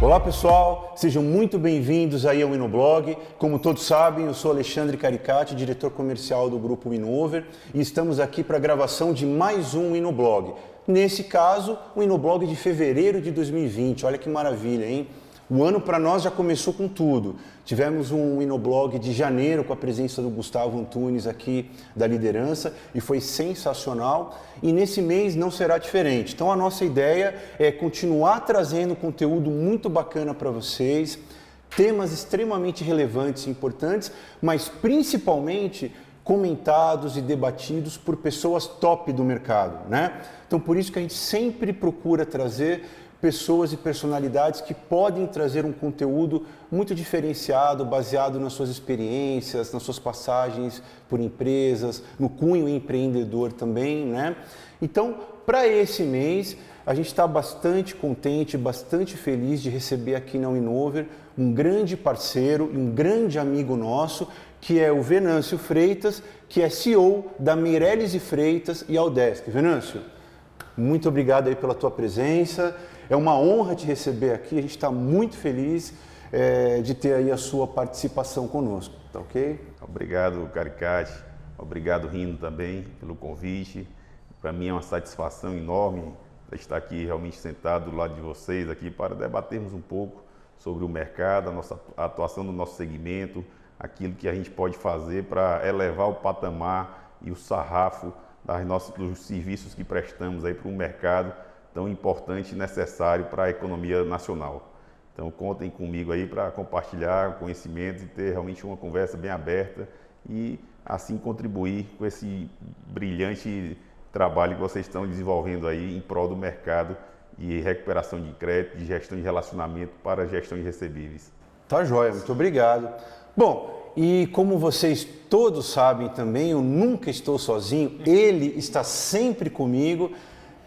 Olá pessoal, sejam muito bem-vindos aí ao Inoblog. Como todos sabem, eu sou Alexandre Caricati, diretor comercial do Grupo Inover, e estamos aqui para a gravação de mais um Inoblog. Nesse caso, o Inoblog de fevereiro de 2020, olha que maravilha, hein? O ano para nós já começou com tudo. Tivemos um Inoblog de janeiro com a presença do Gustavo Antunes aqui da liderança e foi sensacional. E nesse mês não será diferente. Então a nossa ideia é continuar trazendo conteúdo muito bacana para vocês, temas extremamente relevantes e importantes, mas principalmente comentados e debatidos por pessoas top do mercado, né? Então por isso que a gente sempre procura trazer pessoas e personalidades que podem trazer um conteúdo muito diferenciado, baseado nas suas experiências, nas suas passagens por empresas, no cunho empreendedor também, né? Então, para esse mês, a gente está bastante contente, bastante feliz de receber aqui na Inover um grande parceiro e um grande amigo nosso, que é o Venâncio Freitas, que é CEO da Meirelles e Freitas e Aldesk. Venâncio, muito obrigado aí pela tua presença. É uma honra te receber aqui, a gente está muito feliz de ter aí a sua participação conosco, tá ok? Obrigado, Caricati, obrigado, Rino, também, pelo convite. Para mim é uma satisfação enorme estar aqui realmente sentado do lado de vocês aqui para debatermos um pouco sobre o mercado, a atuação do nosso segmento, aquilo que a gente pode fazer para elevar o patamar e o sarrafo dos serviços que prestamos aí para um mercado tão importante e necessário para a economia nacional. Então contem comigo aí para compartilhar conhecimento e ter realmente uma conversa bem aberta e assim contribuir com esse brilhante trabalho que vocês estão desenvolvendo aí em prol do mercado e recuperação de crédito, de gestão de relacionamento para a gestão de recebíveis. Tá joia, muito obrigado. Bom, e como vocês todos sabem também, eu nunca estou sozinho, ele está sempre comigo.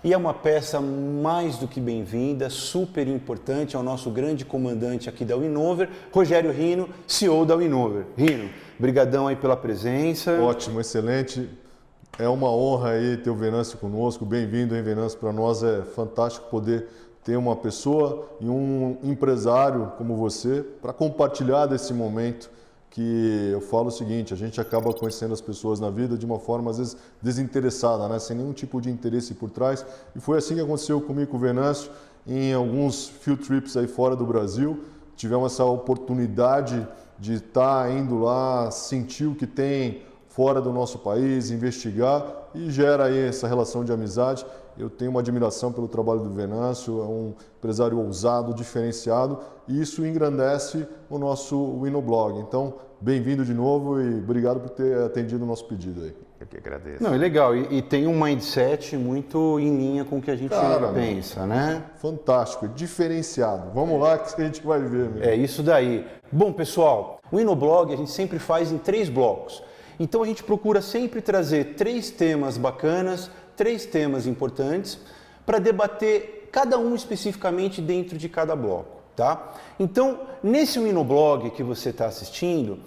E é uma peça mais do que bem-vinda, super importante, é o nosso grande comandante aqui da Inover, Rogério Rino, CEO da Inover. Rino, brigadão aí pela presença. Ótimo, excelente. É uma honra aí ter o Venâncio conosco. Bem-vindo, hein, Venâncio? Para nós é fantástico poder ter uma pessoa e um empresário como você para compartilhar desse momento que eu falo o seguinte, a gente acaba conhecendo as pessoas na vida de uma forma às vezes desinteressada, né? Sem nenhum tipo de interesse por trás. E foi assim que aconteceu comigo com o Venâncio em alguns field trips aí fora do Brasil. Tivemos essa oportunidade de estar indo lá, sentir o que tem fora do nosso país, investigar e gera aí essa relação de amizade. Eu tenho uma admiração pelo trabalho do Venâncio, é um empresário ousado, diferenciado e isso engrandece o nosso Inoblog. Então, bem-vindo de novo e obrigado por ter atendido o nosso pedido aí. Eu que agradeço. Não, é legal e tem um mindset muito em linha com o que a gente pensa, né? Fantástico, diferenciado. Vamos lá que a gente vai ver. Meu. É isso daí. Bom, pessoal, o Inoblog a gente sempre faz em 3 blocos. Então a gente procura sempre trazer 3 temas bacanas, 3 temas importantes para debater cada um especificamente dentro de cada bloco, tá? Então, nesse Inoblog que você está assistindo,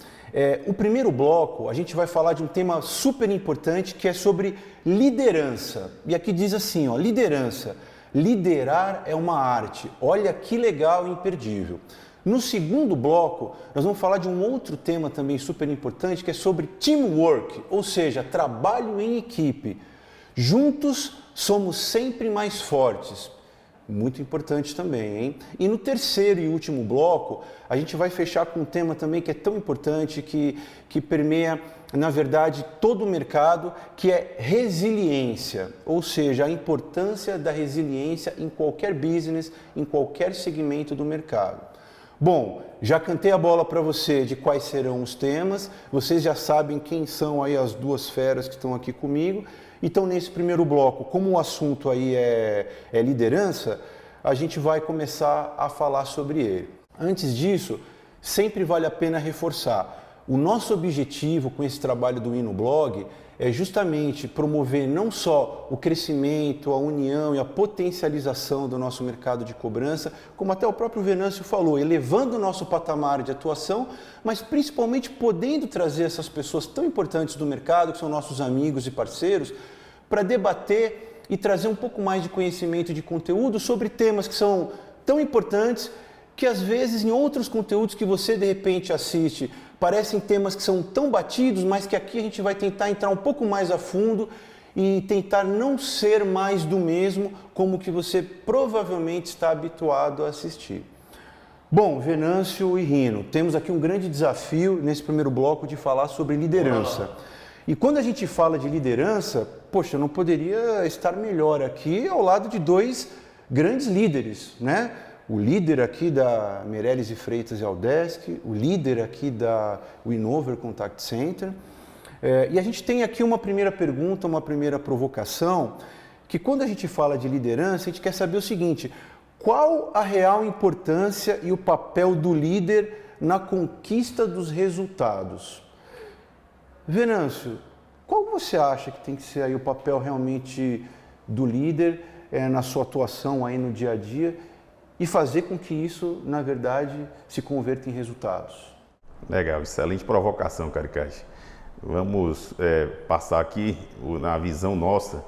o primeiro bloco a gente vai falar de um tema super importante que é sobre liderança. E aqui diz assim, ó, liderança. Liderar é uma arte. Olha que legal e imperdível. No segundo bloco, nós vamos falar de um outro tema também super importante, que é sobre teamwork, ou seja, trabalho em equipe. Juntos somos sempre mais fortes. Muito importante também, hein? E no terceiro e último bloco, a gente vai fechar com um tema também que é tão importante, que permeia, na verdade, todo o mercado, que é resiliência, ou seja, a importância da resiliência em qualquer business, em qualquer segmento do mercado. Bom, já cantei a bola para você de quais serão os temas, vocês já sabem quem são aí as 2 feras que estão aqui comigo. Então, nesse primeiro bloco, como o assunto aí é liderança, a gente vai começar a falar sobre ele. Antes disso, sempre vale a pena reforçar. O nosso objetivo com esse trabalho do InoBlog é justamente promover não só o crescimento, a união e a potencialização do nosso mercado de cobrança, como até o próprio Venâncio falou, elevando o nosso patamar de atuação, mas principalmente podendo trazer essas pessoas tão importantes do mercado, que são nossos amigos e parceiros, para debater e trazer um pouco mais de conhecimento e de conteúdo sobre temas que são tão importantes que às vezes em outros conteúdos que você de repente assiste parecem temas que são tão batidos, mas que aqui a gente vai tentar entrar um pouco mais a fundo e tentar não ser mais do mesmo como que você provavelmente está habituado a assistir. Bom, Venâncio e Rino, temos aqui um grande desafio nesse primeiro bloco de falar sobre liderança. E quando a gente fala de liderança, poxa, eu não poderia estar melhor aqui ao lado de dois grandes líderes, né? O líder aqui da Meireles e Freitas e Aldesc, o líder aqui da Winover Contact Center. E a gente tem aqui uma primeira pergunta, uma primeira provocação, que quando a gente fala de liderança, a gente quer saber o seguinte: qual a real importância e o papel do líder na conquista dos resultados? Venâncio, qual você acha que tem que ser aí o papel realmente do líder na sua atuação aí no dia a dia e fazer com que isso, na verdade, se converta em resultados? Legal, excelente provocação, Caricati. Vamos passar aqui na visão nossa.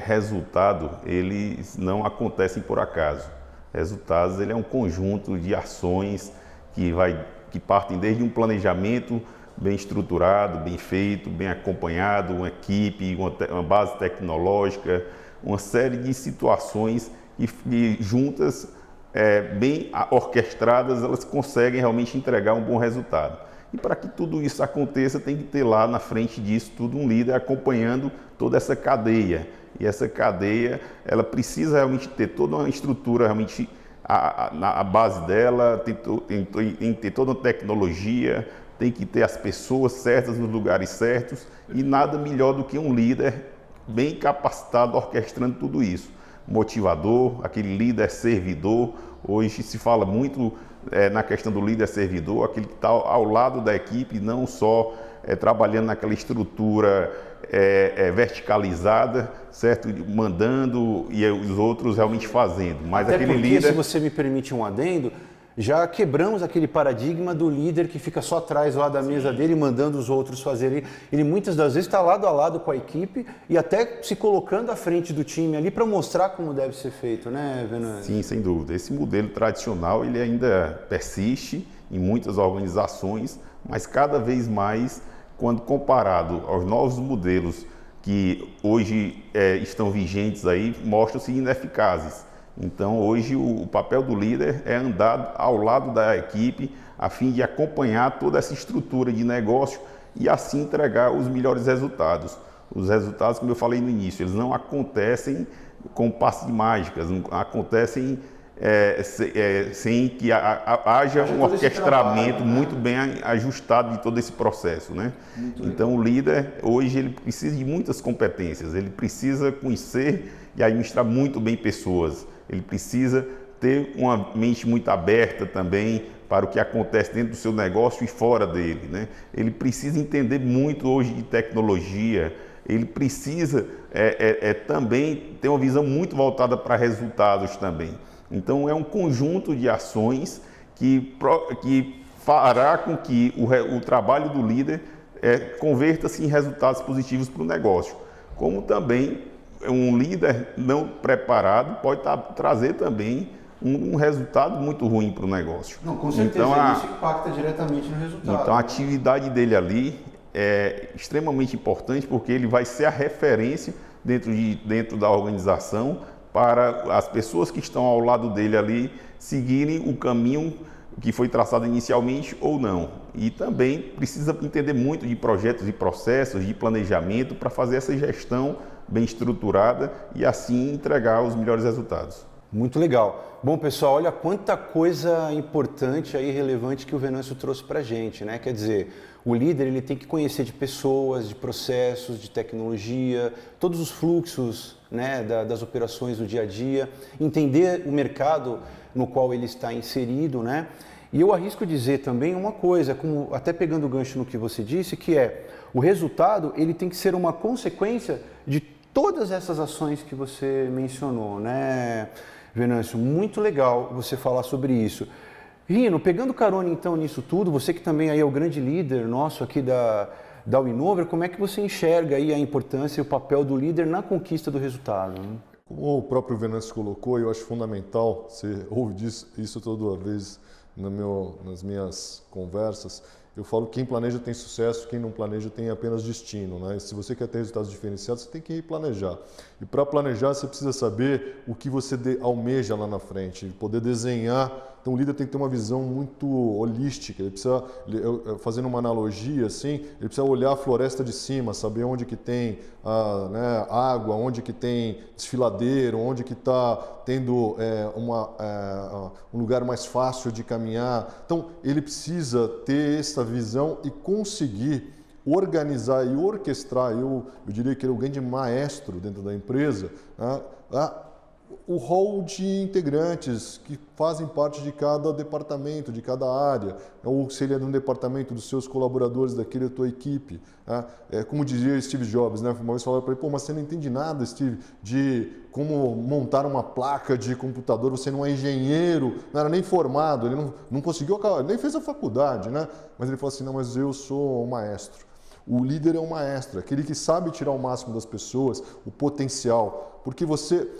Resultado, eles não acontecem por acaso. Resultados, ele é um conjunto de ações que partem desde um planejamento bem estruturado, bem feito, bem acompanhado, uma equipe, uma base tecnológica, uma série de situações que juntas, bem orquestradas, elas conseguem realmente entregar um bom resultado. E para que tudo isso aconteça, tem que ter lá na frente disso tudo um líder acompanhando toda essa cadeia. E essa cadeia, ela precisa realmente ter toda uma estrutura, realmente a base dela, tem que ter toda uma tecnologia, tem que ter as pessoas certas nos lugares certos, e nada melhor do que um líder bem capacitado orquestrando tudo isso. Motivador, aquele líder servidor. Hoje se fala muito na questão do líder servidor, aquele que está ao lado da equipe, não só trabalhando naquela estrutura verticalizada, certo? Mandando e os outros realmente fazendo. Mas até aquele porque, líder... se você me permite um adendo, já quebramos aquele paradigma do líder que fica só atrás lá da mesa dele, mandando os outros fazerem. Ele muitas das vezes está lado a lado com a equipe e até se colocando à frente do time ali para mostrar como deve ser feito, né, Venâncio? Sim, sem dúvida. Esse modelo tradicional, ele ainda persiste em muitas organizações, mas cada vez mais, quando comparado aos novos modelos que hoje estão vigentes aí, mostram-se ineficazes. Então, hoje, o papel do líder é andar ao lado da equipe a fim de acompanhar toda essa estrutura de negócio e assim entregar os melhores resultados. Os resultados, como eu falei no início, eles não acontecem com passe de mágicas, não acontecem sem que haja um orquestramento muito bem ajustado de todo esse processo, né? Então, o líder, hoje, ele precisa de muitas competências, ele precisa conhecer e administrar muito bem pessoas. Ele precisa ter uma mente muito aberta também para o que acontece dentro do seu negócio e fora dele, né? Ele precisa entender muito hoje de tecnologia, ele precisa também ter uma visão muito voltada para resultados também. Então, é um conjunto de ações que fará com que o trabalho do líder converta-se em resultados positivos para o negócio, como também um líder não preparado pode trazer também um resultado muito ruim para o negócio. Não, com certeza, então, isso impacta diretamente no resultado. Então, a atividade dele ali é extremamente importante, porque ele vai ser a referência dentro da organização para as pessoas que estão ao lado dele ali seguirem o caminho que foi traçado inicialmente ou não. E também precisa entender muito de projetos e processos, de planejamento, para fazer essa gestão bem estruturada e assim entregar os melhores resultados. Muito legal. Bom, pessoal, olha quanta coisa importante e relevante que o Venâncio trouxe para a gente, né? Quer dizer, o líder ele tem que conhecer de pessoas, de processos, de tecnologia, todos os fluxos, né, das operações do dia a dia, entender o mercado no qual ele está inserido, né? E eu arrisco dizer também uma coisa, como até pegando o gancho no que você disse, que é o resultado ele tem que ser uma consequência de todas essas ações que você mencionou, né, Venâncio? Muito legal você falar sobre isso. Rino, pegando carona então nisso tudo, você que também aí é o grande líder nosso aqui da Winnover, como é que você enxerga aí a importância e o papel do líder na conquista do resultado? Como o próprio Venâncio colocou, eu acho fundamental, você ouve isso toda vez nas minhas conversas, eu falo que quem planeja tem sucesso, quem não planeja tem apenas destino, né? Se você quer ter resultados diferenciados, você tem que planejar. E para planejar, você precisa saber o que você almeja lá na frente, poder desenhar. Então o líder tem que ter uma visão muito holística, ele precisa, fazendo uma analogia assim, ele precisa olhar a floresta de cima, saber onde que tem água, onde que tem desfiladeiro, onde que está tendo um lugar mais fácil de caminhar. Então ele precisa ter essa visão e conseguir organizar e orquestrar, eu diria que ele é o grande maestro dentro da empresa, né? O rol de integrantes que fazem parte de cada departamento, de cada área, ou se ele é de um departamento dos seus colaboradores, daquele da tua equipe. Né? Como dizia Steve Jobs, né? Uma vez falaram para ele, pô, mas você não entende nada, Steve, de como montar uma placa de computador, você não é engenheiro, não era nem formado, ele não conseguiu, ele nem fez a faculdade, né? Mas ele falou assim, não, mas eu sou um maestro. O líder é um maestro, aquele que sabe tirar o máximo das pessoas, o potencial, porque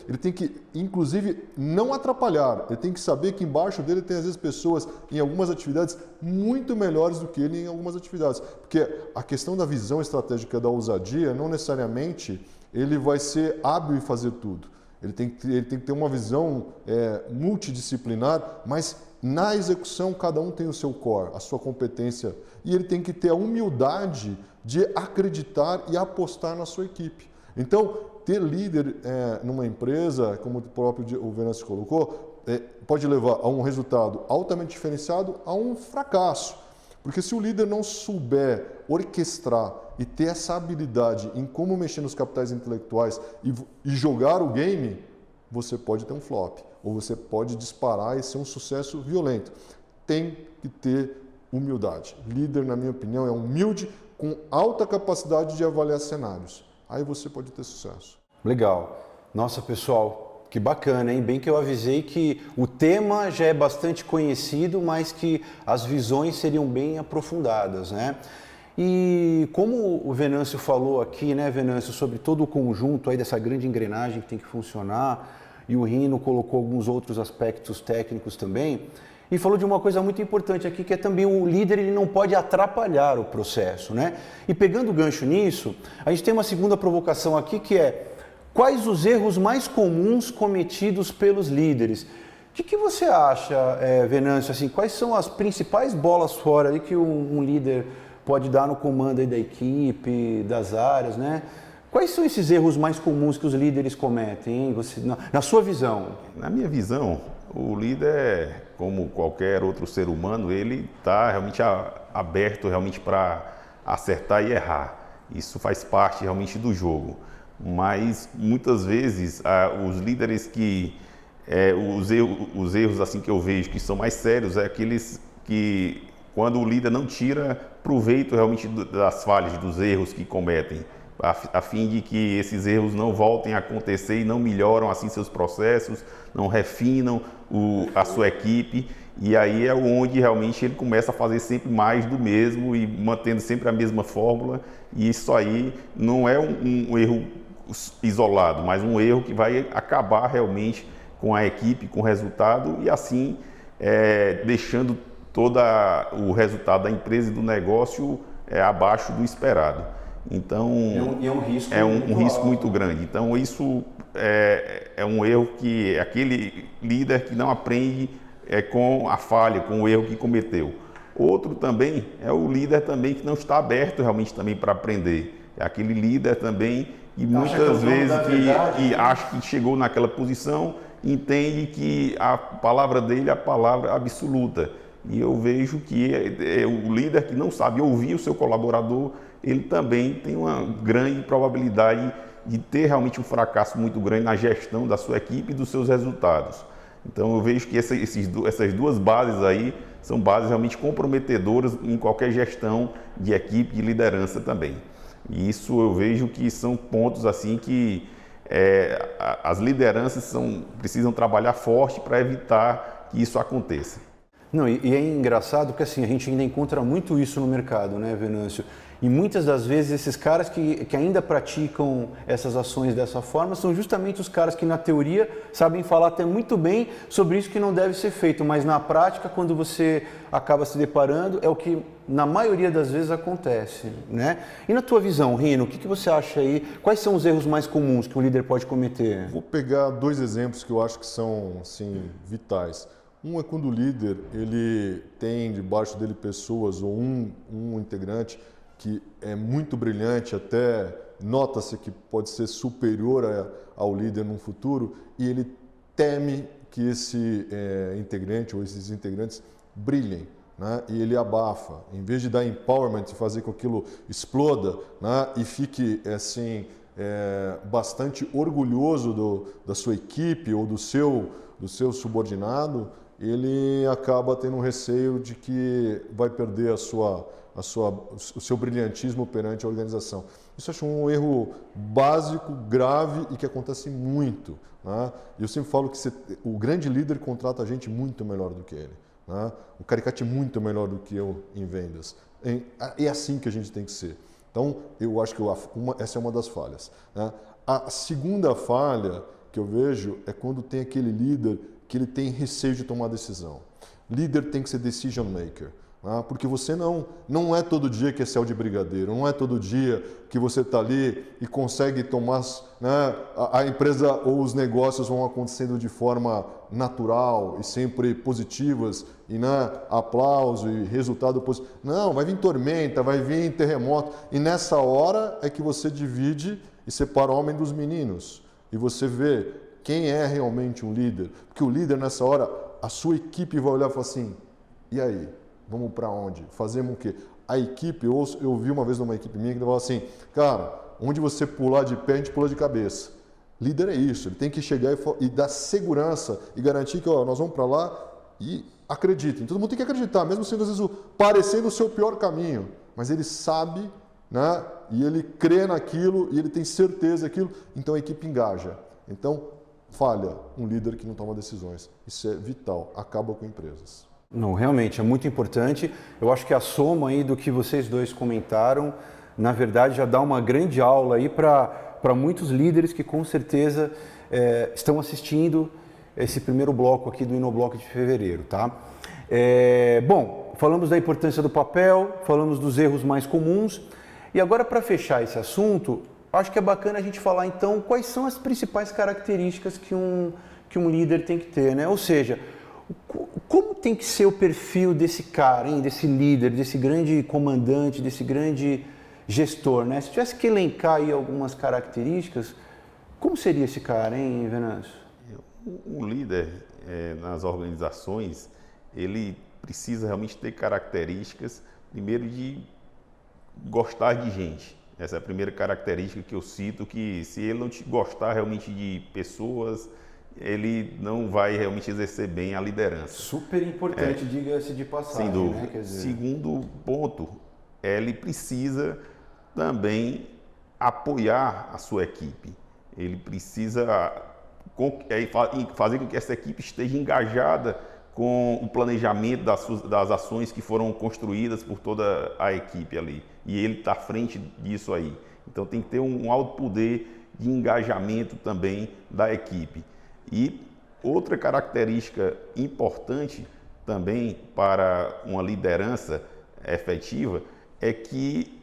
ele tem que, inclusive, não atrapalhar, ele tem que saber que embaixo dele tem, às vezes, pessoas em algumas atividades muito melhores do que ele em algumas atividades, porque a questão da visão estratégica da ousadia, não necessariamente ele vai ser hábil em fazer tudo, ele tem que ter uma visão multidisciplinar, mas na execução cada um tem o seu core, a sua competência, e ele tem que ter a humildade de acreditar e apostar na sua equipe. Então, ter líder numa empresa, como o próprio o Venâncio colocou, pode levar a um resultado altamente diferenciado a um fracasso. Porque se o líder não souber orquestrar e ter essa habilidade em como mexer nos capitais intelectuais e jogar o game, você pode ter um flop, ou você pode disparar e ser um sucesso violento. Tem que ter humildade. Líder, na minha opinião, é humilde, com alta capacidade de avaliar cenários. Aí você pode ter sucesso. Legal. Nossa, pessoal, que bacana, hein? Bem que eu avisei que o tema já é bastante conhecido, mas que as visões seriam bem aprofundadas, né? E como o Venâncio falou aqui, né, Venâncio, sobre todo o conjunto aí dessa grande engrenagem que tem que funcionar, e o Rino colocou alguns outros aspectos técnicos também, e falou de uma coisa muito importante aqui, que é também o líder, ele não pode atrapalhar o processo, né? E pegando o gancho nisso, a gente tem uma segunda provocação aqui, que é: quais os erros mais comuns cometidos pelos líderes? O que você acha, Venâncio, assim, quais são as principais bolas fora aí que um líder pode dar no comando aí da equipe, das áreas, né? Quais são esses erros mais comuns que os líderes cometem, hein? Você, na sua visão? Na minha visão, o líder, como qualquer outro ser humano, ele está realmente aberto realmente para acertar e errar. Isso faz parte realmente do jogo. Mas muitas vezes os líderes os erros assim que eu vejo que são mais sérios é aqueles que quando o líder não tira proveito realmente das falhas, dos erros que cometem, a fim de que esses erros não voltem a acontecer e não melhoram assim seus processos, não refinam a sua equipe, e aí é onde realmente ele começa a fazer sempre mais do mesmo e mantendo sempre a mesma fórmula, e isso aí não é um erro isolado, mas um erro que vai acabar realmente com a equipe, com o resultado, e assim deixando todo o resultado da empresa e do negócio abaixo do esperado. Então, é um risco muito grande. Então, isso é um erro que aquele líder que não aprende com a falha, com o erro que cometeu. Outro também é o líder também que não está aberto realmente também para aprender. É aquele líder também que muitas vezes que acha que chegou naquela posição, entende que a palavra dele é a palavra absoluta. E eu vejo que o líder que não sabe ouvir o seu colaborador, ele também tem uma grande probabilidade de ter realmente um fracasso muito grande na gestão da sua equipe e dos seus resultados. Então eu vejo que essas duas bases aí são bases realmente comprometedoras em qualquer gestão de equipe, de liderança também. E isso eu vejo que são pontos assim que as lideranças precisam trabalhar forte para evitar que isso aconteça. Não, e é engraçado porque assim, a gente ainda encontra muito isso no mercado, né, Venâncio? E muitas das vezes esses caras que ainda praticam essas ações dessa forma são justamente os caras que na teoria sabem falar até muito bem sobre isso que não deve ser feito, mas na prática, quando você acaba se deparando, é o que na maioria das vezes acontece, né? E na tua visão, Rino, o que você acha aí? Quais são os erros mais comuns que um líder pode cometer? Vou pegar 2 exemplos que eu acho que são assim, vitais. Um é quando o líder ele tem debaixo dele pessoas ou um integrante que é muito brilhante, até nota-se que pode ser superior ao líder no futuro, e ele teme que esse integrante ou esses integrantes brilhem, né? E ele abafa. Em vez de dar empowerment e fazer com que aquilo exploda, né? E fique assim, bastante orgulhoso da sua equipe ou do seu subordinado, ele acaba tendo um receio de que vai perder o seu brilhantismo perante a organização. Isso eu acho um erro básico, grave e que acontece muito, né? Eu sempre falo que o grande líder contrata a gente muito melhor do que ele, né? O Caricati é muito melhor do que eu em vendas. É assim que a gente tem que ser. Então, eu acho que essa é uma das falhas, né? A segunda falha que eu vejo é quando tem aquele líder que ele tem receio de tomar decisão. Líder tem que ser decision maker, né? Porque você não é todo dia que é céu de brigadeiro, não é todo dia que você está ali e consegue tomar, né? A empresa ou os negócios vão acontecendo de forma natural e sempre positivas e, né, aplauso e resultado positivo. Não, vai vir tormenta, vai vir terremoto e nessa hora é que você divide e separa o homem dos meninos e você vê quem é realmente um líder. Porque o líder, nessa hora, a sua equipe vai olhar e falar assim, e aí, vamos para onde? Fazemos o quê? A equipe, eu vi uma vez numa equipe minha que falava assim, cara, onde você pular de pé, a gente pula de cabeça. Líder é isso, ele tem que chegar e dar segurança e garantir que nós vamos para lá e acreditem. Todo mundo tem que acreditar, mesmo sendo às vezes parecendo o seu pior caminho, mas ele sabe, né? E ele crê naquilo e ele tem certeza daquilo, então a equipe engaja. Então, falha um líder que não toma decisões. Isso é vital, acaba com empresas. Não, realmente, é muito importante. Eu acho que a soma aí do que vocês dois comentaram, na verdade, já dá uma grande aula aí para muitos líderes que com certeza estão assistindo esse primeiro bloco aqui do InoBlock de fevereiro, tá? Bom, falamos da importância do papel, falamos dos erros mais comuns e agora para fechar esse assunto, acho que é bacana a gente falar então quais são as principais características que um líder tem que ter, né? Ou seja, como tem que ser o perfil desse cara, hein? Desse líder, desse grande comandante, desse grande gestor, né? Se tivesse que elencar aí algumas características, como seria esse cara, hein, Venâncio? Um líder nas organizações, ele precisa realmente ter características, primeiro de gostar de gente. Essa é a primeira característica que eu cito, que se ele não gostar realmente de pessoas, ele não vai realmente exercer bem a liderança. Super importante, diga-se de passagem. Sem dúvida. Né? Quer dizer... Segundo ponto, ele precisa também apoiar a sua equipe. Ele precisa fazer com que essa equipe esteja engajada com o planejamento das ações que foram construídas por toda a equipe ali. E ele está à frente disso aí. Então tem que ter um alto poder de engajamento também da equipe. E outra característica importante também para uma liderança efetiva é que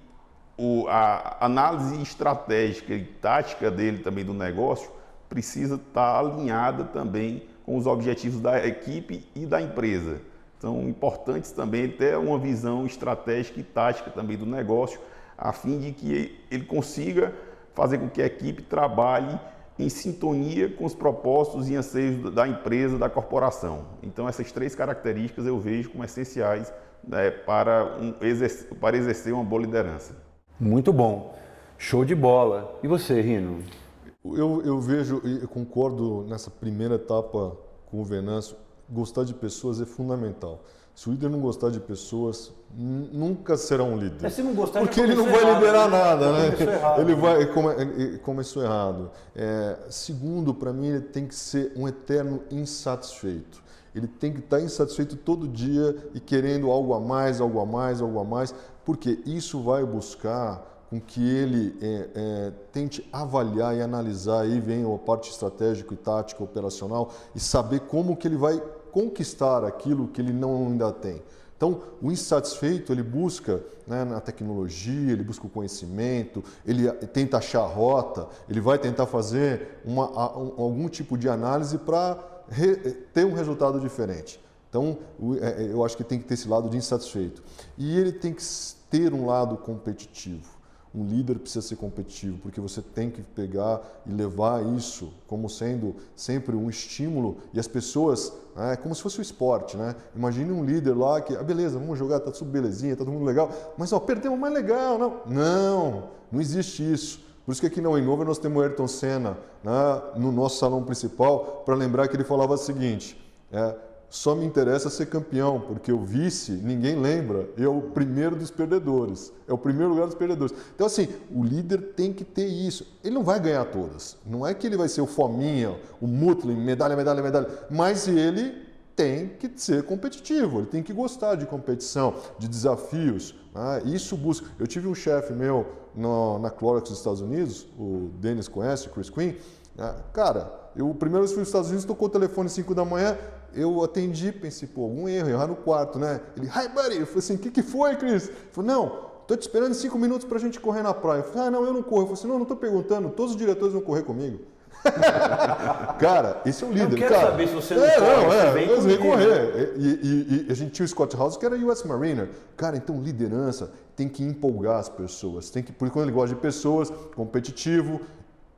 a análise estratégica e tática dele também do negócio precisa estar alinhada também com os objetivos da equipe e da empresa. Então, importante também ter uma visão estratégica e tática também do negócio, a fim de que ele consiga fazer com que a equipe trabalhe em sintonia com os propósitos e anseios da empresa, da corporação. Então, essas 3 características eu vejo como essenciais, né, para exercer uma boa liderança. Muito bom. Show de bola. E você, Rino? Eu vejo e concordo nessa primeira etapa com o Venâncio, gostar de pessoas é fundamental. Se o líder não gostar de pessoas, nunca será um líder. Se não gostar, porque ele não vai liderar nada, né? Ele vai começou errado. Segundo, para mim, ele tem que ser um eterno insatisfeito. Ele tem que estar insatisfeito todo dia e querendo algo a mais, algo a mais, algo a mais, porque isso vai buscar com que ele tente avaliar e analisar, aí vem a parte estratégica e tática operacional, e saber como que ele vai conquistar aquilo que ele não ainda tem. Então, o insatisfeito, ele busca, né, na tecnologia, ele busca o conhecimento, ele tenta achar a rota, ele vai tentar fazer algum tipo de análise para ter um resultado diferente. Então, eu acho que tem que ter esse lado de insatisfeito. E ele tem que ter um lado competitivo. Um líder precisa ser competitivo, porque você tem que pegar e levar isso como sendo sempre um estímulo, e as pessoas, como se fosse o esporte, né? Imagine um líder lá que, beleza, vamos jogar, tá tudo belezinha, tá todo mundo legal, mas perdemos mais legal, não existe isso. Por isso que aqui na Inova nós temos o Ayrton Senna, né, no nosso salão principal, para lembrar que ele falava o seguinte, só me interessa ser campeão, porque o vice, ninguém lembra, é o primeiro dos perdedores, é o primeiro lugar dos perdedores. Então assim, o líder tem que ter isso. Ele não vai ganhar todas, não é que ele vai ser o fominha, o Mutlin, medalha, mas ele tem que ser competitivo, ele tem que gostar de competição, de desafios. Isso busca. Eu tive um chefe meu na Clorox dos Estados Unidos, o Dennis conhece, o Chris Quinn. Cara, eu primeiro fui nos Estados Unidos, tocou o telefone às 5 da manhã, eu atendi, pensei, algum errar no quarto, né? Ele, hi buddy, eu falei assim, o que foi, Chris? Ele falou, não, tô te esperando 5 minutos pra gente correr na praia. Eu falei, não, eu não corro. Eu falei assim, não tô perguntando, todos os diretores vão correr comigo. Cara, esse é um líder. Eu quero cara. saber se você não corre, você vem correr. E a gente tinha o Scott House, que era US Mariner. Cara, então liderança tem que empolgar as pessoas. Porque quando ele gosta de pessoas, competitivo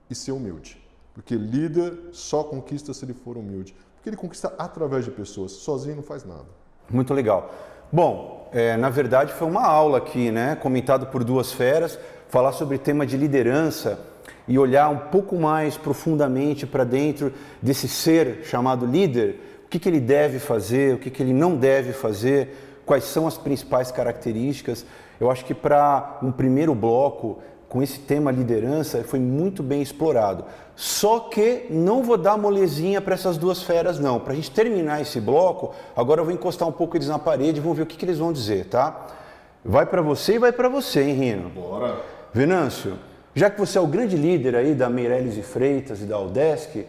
e ser humilde. Porque líder só conquista se ele for humilde. Porque ele conquista através de pessoas. Sozinho não faz nada. Muito legal. Bom, na verdade foi uma aula aqui, né? Comentado por duas feras, falar sobre tema de liderança e olhar um pouco mais profundamente para dentro desse ser chamado líder, o que ele deve fazer, o que ele não deve fazer, quais são as principais características. Eu acho que para um primeiro bloco, com esse tema liderança, foi muito bem explorado. Só que não vou dar molezinha para essas duas feras, não. Para a gente terminar esse bloco, agora eu vou encostar um pouco eles na parede e vamos ver o que eles vão dizer, tá? Vai para você e vai para você, hein, Rino? Bora! Venâncio, já que você é o grande líder aí da Meirelles e Freitas e da Aldesc,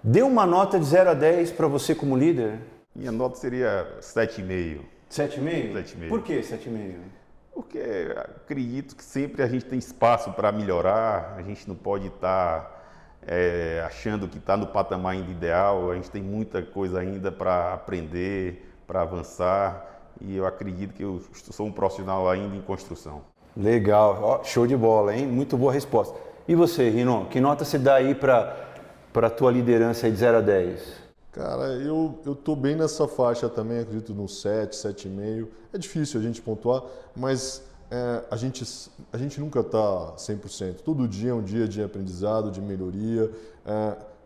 dê uma nota de 0 a 10 para você como líder. Minha nota seria 7,5. 7,5? 7,5. Por que 7,5? Porque acredito que sempre a gente tem espaço para melhorar, a gente não pode estar achando que está no patamar ainda ideal, a gente tem muita coisa ainda para aprender, para avançar, e eu acredito que eu sou um profissional ainda em construção. Legal, ó, show de bola, hein? Muito boa resposta. E você, Rino, que nota você dá aí para a tua liderança aí de 0 a 10? Cara, eu tô bem nessa faixa também, acredito no 7, 7,5. É difícil a gente pontuar, mas a gente nunca está 100%. Todo dia é um dia de aprendizado, de melhoria.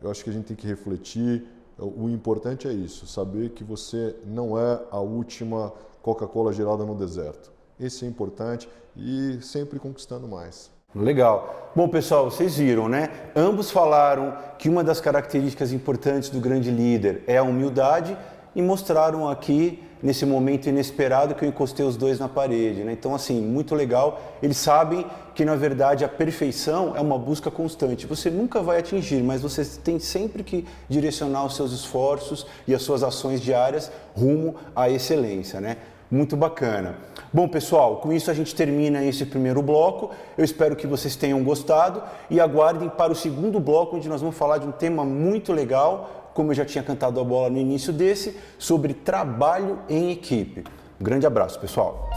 Eu acho que a gente tem que refletir. O importante é isso, saber que você não é a última Coca-Cola gelada no deserto. Esse é importante e sempre conquistando mais. Legal. Bom, pessoal, vocês viram, né? Ambos falaram que uma das características importantes do grande líder é a humildade e mostraram aqui, nesse momento inesperado, que eu encostei os dois na parede, né? Então, assim, muito legal. Eles sabem que, na verdade, a perfeição é uma busca constante. Você nunca vai atingir, mas você tem sempre que direcionar os seus esforços e as suas ações diárias rumo à excelência, né? Muito bacana. Bom, pessoal, com isso a gente termina esse primeiro bloco. Eu espero que vocês tenham gostado e aguardem para o segundo bloco, onde nós vamos falar de um tema muito legal, como eu já tinha cantado a bola no início desse, sobre trabalho em equipe. Um grande abraço, pessoal.